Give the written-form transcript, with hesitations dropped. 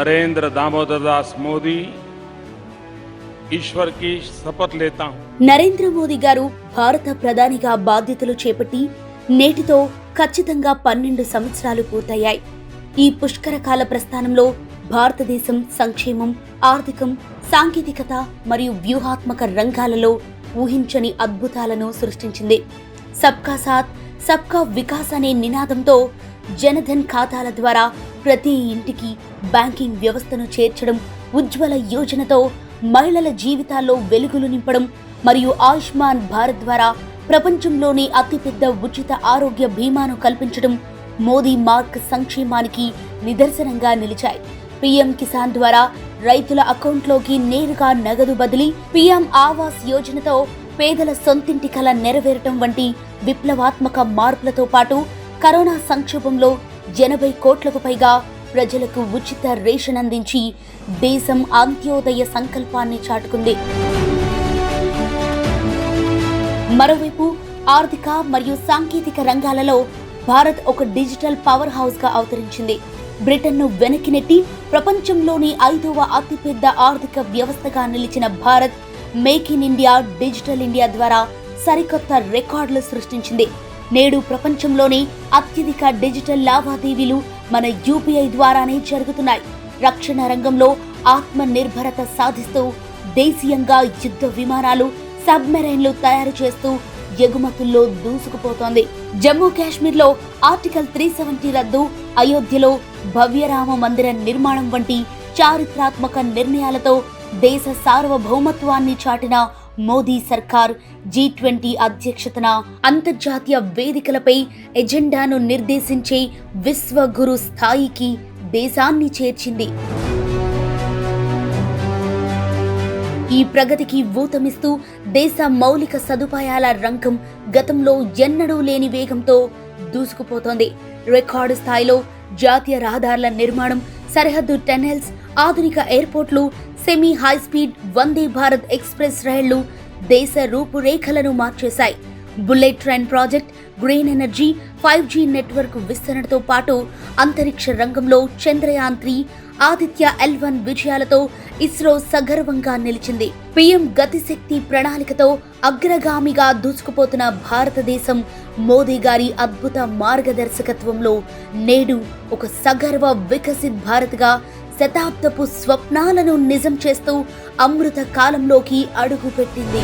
नरेंद्र दामोदर दास मोदी ईश्वर की शपथ लेता हूं। నరేంద్ర మోదీ గారు భారత ప్రధానిగా బాధ్యతలు చేపట్టి నేటితో ఖచ్చితంగా 12 సంవత్సరాలు పూర్తయ్యాయి. ఈ పుష్కరకాల ప్రస్థానంలో భారతదేశం సంక్షేమం, ఆర్థికం, సాంకేతికత మరియు వ్యూహాత్మక రంగాలలో ఊహించని అద్భుతాలను సృష్టించింది. సబ్కా సాథ్ సబ్కా వికాస్ అనే నినాదంతో జనధన్ ఖాతాల ద్వారా ప్రతి ఇంటికి బ్యాంకింగ్ వ్యవస్థను చేర్చడం, ఉజ్వల యోజనతో మహిళల జీవితాల్లో వెలుగులు నింపడం మరియు ఆయుష్మాన్ భారత్ ద్వారా ప్రపంచంలోని అతిపెద్ద ఉచిత ఆరోగ్య బీమాను కల్పించడం మోదీ మార్క్ సంక్షేమానికి నిదర్శనంగా నిలిచాయి. పీఎం కిసాన్ ద్వారా రైతుల అకౌంట్లోకి నేరుగా నగదు బదిలీ, పీఎం ఆవాస్ యోజనతో పేదల సొంతింటి కల నెరవేరటం వంటి విప్లవాత్మక మార్పులతో పాటు కరోనా సంక్షోభంలో 80 కోట్లకు పైగా ప్రజలకు ఉచిత రేషన్ అందించి దేశం అంత్యోదయ సంకల్పాన్ని చాటుకుంది. మరోవైపు ఆర్థిక మరియు సాంకేతిక రంగాలలో భారత్ ఒక డిజిటల్ పవర్ హౌస్ గా అవతరించింది. బ్రిటన్ను వెనక్కి నెట్టి ప్రపంచంలోని 5వ అతిపెద్ద ఆర్థిక వ్యవస్థగా నిలిచిన Bharat make in India, digital India ద్వారా సరికొత్త రికార్డులు సృష్టించింది. నేడు ప్రపంచంలోని అత్యధిక డిజిటల్ లావాదేవీలు మన యూపీఐ ద్వారానే జరుగుతున్నాయి. రక్షణ రంగంలో ఆత్మ నిర్భరత సాధిస్తూ దేశీయంగా యుద్ధ విమానాలు, సబ్మెరైన్లు తయారు చేస్తూ ఎగుమతుల్లో దూసుకుపోతోంది. జమ్మూ కాశ్మీర్లో ఆర్టికల్ 370 రద్దు, అయోధ్యలో భవ్యరామ మందిర నిర్మాణం వంటి చారిత్రాత్మక నిర్ణయాలతో దేశ సార్వభౌమత్వాన్ని చాటిన మోదీ సర్కార్ G20 అధ్యక్షతన అంతర్జాతీయ వేదికలపై ఎజెండాను నిర్దేశించే విశ్వగురు స్థాయికి దేశాన్ని చేర్చింది. ఈ ప్రగతికి ఊతమిస్తూ దేశ మౌలిక సదుపాయాల రంగం గతంలో ఎన్నడూ లేని వేగంతో దూసుకుపోతోంది. రికార్డు స్థాయిలో జాతీయ రహదారుల నిర్మాణం, సరిహద్దు టన్నెల్స్, ఆధునిక ఎయిర్పోర్ట్లు, semi high speed Vande Bharat express రైళ్లు దేశ రూపురేఖలను మార్చేశాయి. Bullet train project, green energy, 5G network విస్తరణతో పాటు అంతరిక్ష రంగంలో చంద్రయాన్ 3, ఆదిత్య L1 విజయాలతో ఇస్రో సగర్వంగా నిలిచింది. పీఎం గతిశక్తి ప్రణాళికతో అగ్రగామిగా దూసుకుపోతున్న భారతదేశం మోదీ గారి అద్భుత మార్గదర్శకత్వంలో నేడు ఒక సగర్వ వికసిత్ భారత్గా శతాబ్దపు స్వప్నాలను నిజం చేస్తూ అమృత కాలంలోకి అడుగుపెట్టింది.